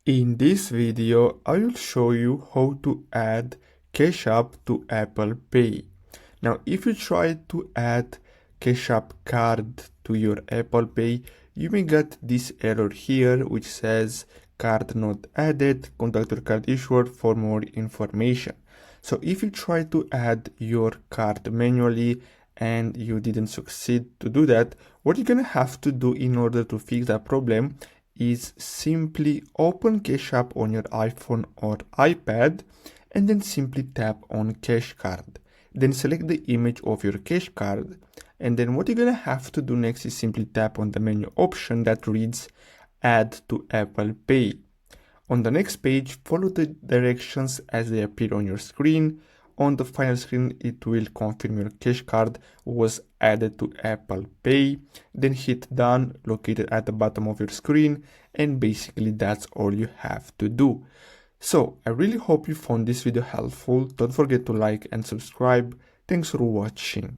In this video, I will show you how to add Cash App to Apple Pay. Now, if you try to add Cash App card to your Apple Pay, you may get this error here which says card not added, contact your card issuer for more information. So if you try to add your card manually and you didn't succeed to do that, what you're gonna have to do in order to fix that problem is simply open Cash App on your iPhone or iPad and then simply tap on Cash Card. Then select the image of your Cash Card, and then what you're gonna have to do next is simply tap on the menu option that reads Add to Apple Pay. On the next page, follow the directions as they appear on your screen. On the final screen, it will confirm your Cash Card was added to Apple Pay. Then hit Done, located at the bottom of your screen, and basically that's all you have to do. So, I really hope you found this video helpful. Don't forget to like and subscribe. Thanks for watching.